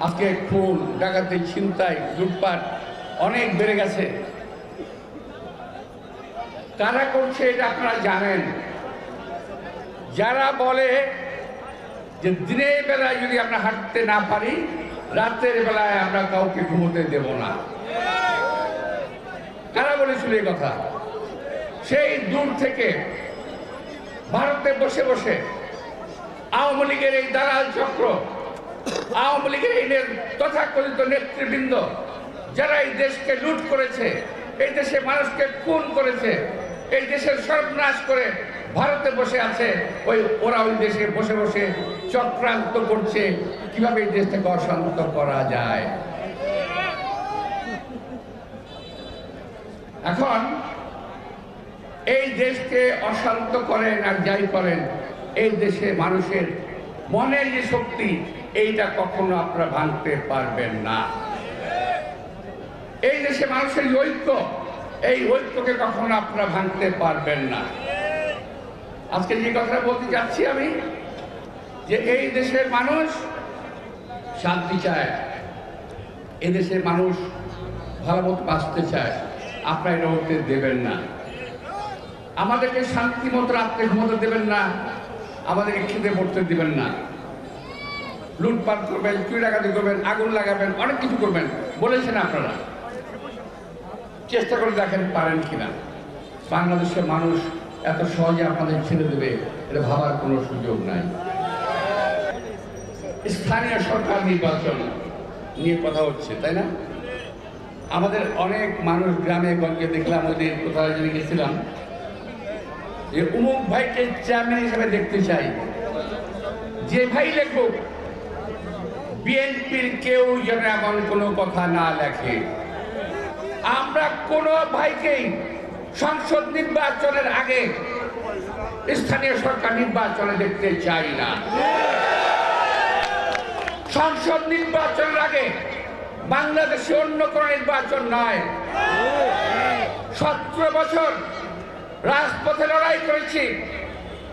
আজকে খুন ডাকাতি ছিনতাই লুটপাট অনেক বেড়ে গেছে। কারা করছে এটা আপনারা জানেন। যারা বলে যে দিনের বেলায় যদি আমরা হাঁটতে না পারি, রাতের বেলায় আমরা কাউকে ঘুমোতে দেব না, কারা বলেছিল এই কথা? সেই দূর থেকে ভারতে বসে বসে আওয়ামী লীগের এই দালাল চক্র, আওয়ামী লীগের এই তথাকথিত নেতৃবৃন্দ যারা এই দেশকে লুট করেছে, এই দেশে মানুষকে খুন করেছে, এই দেশের সর্বনাশ করে ভারতে বসে আছে, ওরা ওই দেশে বসে বসে চক্রান্ত করছে কিভাবে এই দেশটাকে অশান্ত করা যায়। এখন এই দেশকে অশান্ত করেন আর যাই করেন, এই দেশে মানুষের মনের যে শক্তি, এইটা কখনো আপনারা ভাঙতে পারবেন না। এই দেশে মানুষের ঐক্য, এই ঐক্যকে কখনো আপনারা ভাঙতে পারবেন না। আজকে যে কথাটা বলতে যাচ্ছি আমি, যে এই দেশের মানুষ শান্তি চায়, এই দেশের মানুষ ভালো মতো বাঁচতে চায়, আপনারা এটা হতে দেবেন না। আমাদেরকে শান্তি মতো রাত্রে ঘুমোতে দেবেন না, আমাদেরকে খেতে পড়তে দেবেন না। লুটপাট করবেন, চুরি ডাকাতি করবেন, আগুন লাগাবেন, অনেক কিছু করবেন বলেছেন আপনারা। চেষ্টা করে দেখেন পারেন কিনা। বাংলাদেশের মানুষ এত সহজে আপনাদের ছেড়ে দেবে এটা ভাবার কোনো সুযোগ নাই। স্থানীয় সরকার নির্বাচন নিয়ে কথা হচ্ছে, তাই না? আমাদের অনেক মানুষ গ্রামে গঞ্জে দেখলাম, ওই দিন কোথাও জেনে গেছিলাম যে অমুক ভাইকে চেয়ারম্যান হিসেবে দেখতে চাই। যে ভাই লেখুক, বিএনপির কেউ যেন এমন কোনো কথা না লেখে। আমরা কোনো ভাইকেই সংসদ নির্বাচনের আগে স্থানীয় সরকার নির্বাচনে দেখতে চাই না। সংসদ নির্বাচনের আগে বাংলাদেশে অন্য কোন নির্বাচন নয়। 17 বছর রাজপথে লড়াই করেছি,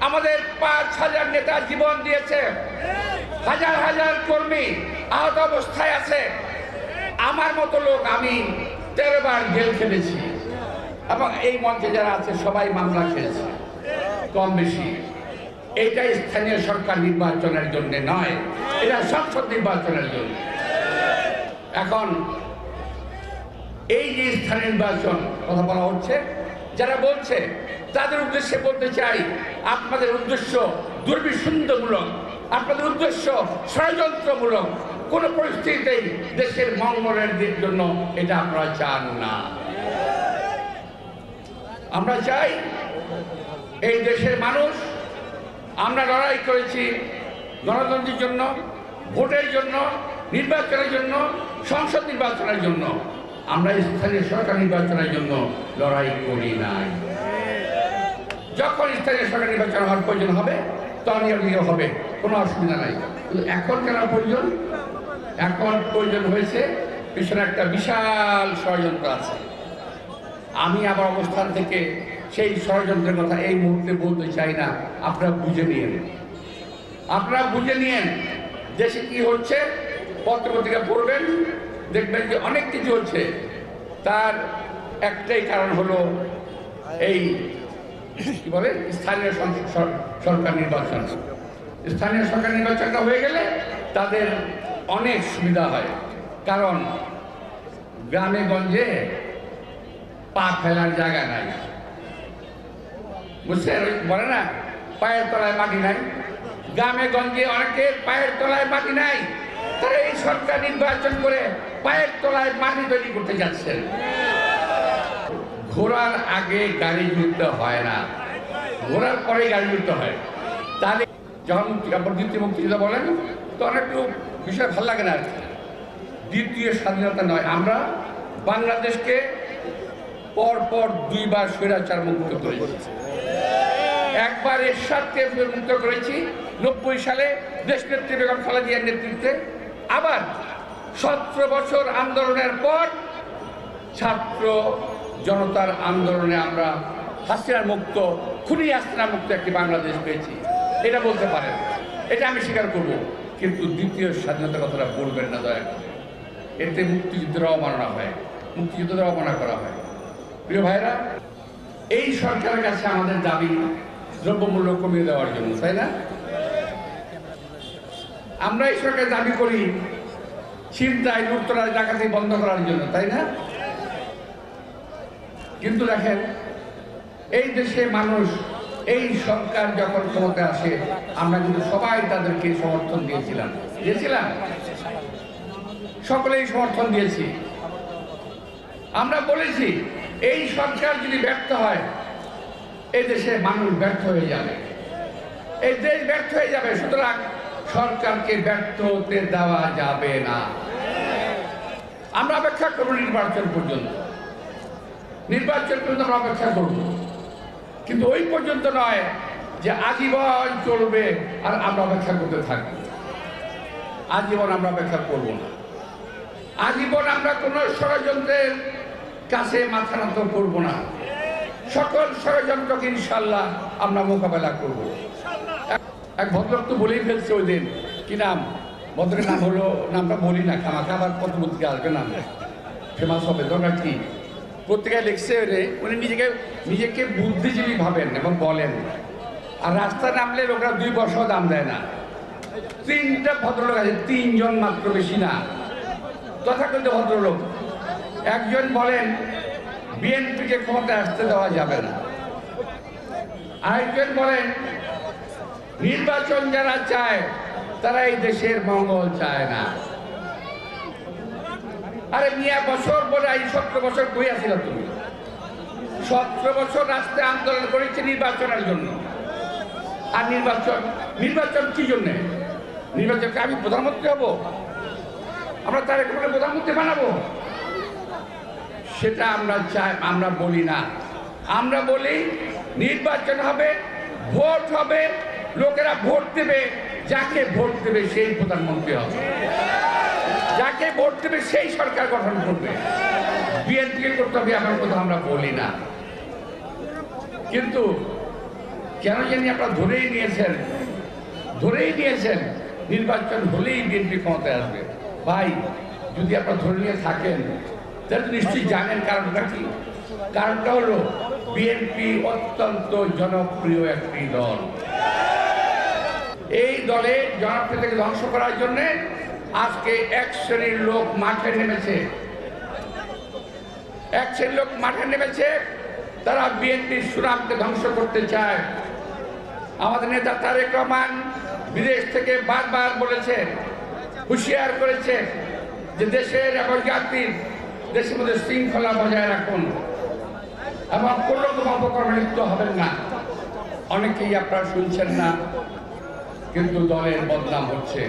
আমাদের 5,000 নেতা জীবন দিয়েছে, হাজার হাজার কর্মী আহত অবস্থায় আছে। আমার মতো লোক, আমি 13 বার জেল খেটেছি, এবং এই মঞ্চে যারা আছে সবাই মামলা খেয়েছে কম বেশি। এইটা স্থানীয় সরকার নির্বাচনের জন্য নয়, এটা সংসদ নির্বাচনের জন্য। এখন এই যে স্থানীয় নির্বাচন কথা বলা হচ্ছে, যারা বলছে তাদের উদ্দেশ্যে বলতে চাই, আপনাদের উদ্দেশ্য দুর্বিসন্ধমূলক, আপনাদের উদ্দেশ্য ষড়যন্ত্রমূলক। কোন পরিস্থিতিতেই দেশের মঙ্গলের জন্য এটা আপনারা চান না। আমরা চাই এই দেশের মানুষ, আমরা লড়াই করেছি গণতন্ত্রের জন্য, ভোটের জন্য, নির্বাচনের জন্য, সংসদ নির্বাচনের জন্য। আমরা স্থানীয় সরকার নির্বাচনের জন্য লড়াই করি নাই। যখন স্থানীয় সরকার নির্বাচন হওয়ার প্রয়োজন হবে তখন হবে, কোনো অসুবিধা নাই। কিন্তু এখন কেন প্রয়োজন? এখন প্রয়োজন হয়েছে, পিছনে একটা বিশাল ষড়যন্ত্র আছে। আমি আমার অবস্থান থেকে সেই ষড়যন্ত্রের কথা এই মুহূর্তে বলতে চাই না। আপনারা বুঝে নিয়েন, আপনারা বুঝে নিয়েন দেশে কি হচ্ছে। পত্রপত্রিকা পড়বেন, দেখবেন যে অনেক কিছু হচ্ছে। তার একটাই কারণ হলো এই কি বলে স্থানীয় সরকার নির্বাচন। স্থানীয় সরকার নির্বাচনটা হয়ে গেলে তাদের অনেক সুবিধা হয়, কারণ গ্রামে গঞ্জে পা ফেলার জায়গা নাই, বুঝছেন? বলে না পায়ের তলায় মাটি নাই। গ্রামে গঞ্জে অনেকের পায়ের তলায় মাটি নাই, তারা এই সরকার নির্বাচন করে পায়ের তলায় মাটি তৈরি করতে যাচ্ছেন। ঘোরার আগে গাড়ি জুড়তে হয় না, ঘোরার পরে গাড়ি জুড়তে হয়। তাহলে যখন দ্বিতীয় মুক্তিযোদ্ধা বলেন তখন একটু বিষয় ভালো লাগে না। দ্বিতীয় স্বাধীনতা নয়, আমরা বাংলাদেশকে পরপর 2 বার স্বৈরাচার মুক্ত করেছি। একবার এরশাদকে মুক্ত করেছি 90 সালে দেশনেত্রী বেগম খালেদা জিয়ার নেতৃত্বে। আবার 17 বছর আন্দোলনের পর ছাত্র জনতার আন্দোলনে আমরা হাসিনা মুক্ত, খুনি হাসিনা মুক্ত একটি বাংলাদেশ পেয়েছি। এটা বলতে পারেন, এটা আমি স্বীকার করব। কিন্তু দ্বিতীয় স্বাধীনতার কথাটা বলবেন না দয়া করে। এতে মুক্তিযুদ্ধের অবমাননা হয়, মুক্তিযুদ্ধের অবমাননা করা হয়। প্রিয় ভাইরা, এই সরকারের কাছে আমাদের দাবি দ্রব্যমূল্য কমিয়ে দেওয়ার জন্য, তাই না? আমরা এই সরকার দাবি করি ছিনতাই, লুটতরাজ, ডাকাতি বন্ধ করার জন্য, তাই না? কিন্তু দেখেন, এই দেশে মানুষ এই সরকার যখন ক্ষমতায় আসে আমরা কিন্তু সবাই তাদেরকে সমর্থন দিয়েছিলাম, সকলেই সমর্থন দিয়েছি। আমরা বলেছি এই সরকার যদি ব্যর্থ হয় এই দেশে মানুষ ব্যর্থ হয়ে যাবে, এই দেশ ব্যর্থ হয়ে যাবে। সুতরাং সরকারকে ব্যর্থ হতে দেওয়া যাবে না। আমরা অপেক্ষা করব নির্বাচন পর্যন্ত, আমরা অপেক্ষা করব, কিন্তু ওই পর্যন্ত নয় যে আজীবন চলবে আর আমরা অপেক্ষা করতে থাকবো। আজীবন আমরা অপেক্ষা করব না, আজীবন আমরা কোনো ষড়যন্ত্রের কাছে মাথা নত করব না। সকল ষড়যন্ত্রকে ইনশাল্লাহ আমরা মোকাবেলা করব। এক ভদ্রলোক তো বলেই ফেলছে ওই দিন, কি নাম ভদ্রের নাম হলো, নামটা বলি না, খামাখা আবার পত্রপত্রিকা আসবে, নাম ফেমাস হবে দরকার কি। পত্রিকায় লিখছে উনি নিজেকে বুদ্ধিজীবী ভাবেন এবং বলেন, আর রাস্তায় নামলে লোকরা 2 পয়সাও দাম দেয় না। 3টা ভদ্রলোক আছে, 3 জন মাত্র, বেশি না, তথাকথিত ভদ্রলোক। একজন বলেন বিএনপিকে ক্ষমতায় আসতে দেওয়া যাবে না, আরেকজন বলেন নির্বাচন যারা চায় তারা এই দেশের মঙ্গল চায় না। আরে মিয়া, বছর বলে 17 বছর কই আসিল তুমি? 17 বছর রাস্তায় আন্দোলন করেছে নির্বাচনের জন্য। আর নির্বাচন কি জন্যে? নির্বাচনকে আমি প্রধানমন্ত্রী হব, আমরা তার একটা প্রধানমন্ত্রী বানাবো, সেটা আমরা চাই। আমরা বলি না, আমরা বলি নির্বাচন হবে, ভোট হবে, লোকেরা ভোট দেবে, যাকে ভোট দেবে সেই প্রধানমন্ত্রী হবে, যাকে ভোট দেবে সেই সরকার গঠন করবে। বিএনপিকে করতে হবে এমন কথা আমরা বলি না। কিন্তু কেন জানি আপনারা ধরেই নিয়েছেন নির্বাচন হলেই বিএনপি ক্ষমতায় আসবে। ভাই, যদি আপনারা ধরে নিয়ে থাকেন তাহলে নিশ্চয়ই জানেন কারণটা কি। কারণটা হলো বিএনপি অত্যন্ত জনপ্রিয় একটি দল। এই দলে জনপ্রিয়তাকে ধ্বংস করার জন্য আজকে এক শ্রেণীর লোক মাঠে নেমেছে, তারা বিএনপির সুনামকে ধ্বংস করতে চায়। আমাদের নেতা তারেক রহমান বিদেশ থেকে বারবার বলেছে, হুঁশিয়ার করেছে যে দেশের এবং জাতির, দেশের মধ্যে শৃঙ্খলা বজায় রাখুন এবং কোন রকম অপকর্মে লিপ্ত হবেন না। অনেকেই আপনারা শুনছেন না, কিন্তু দলের বদনাম হচ্ছে।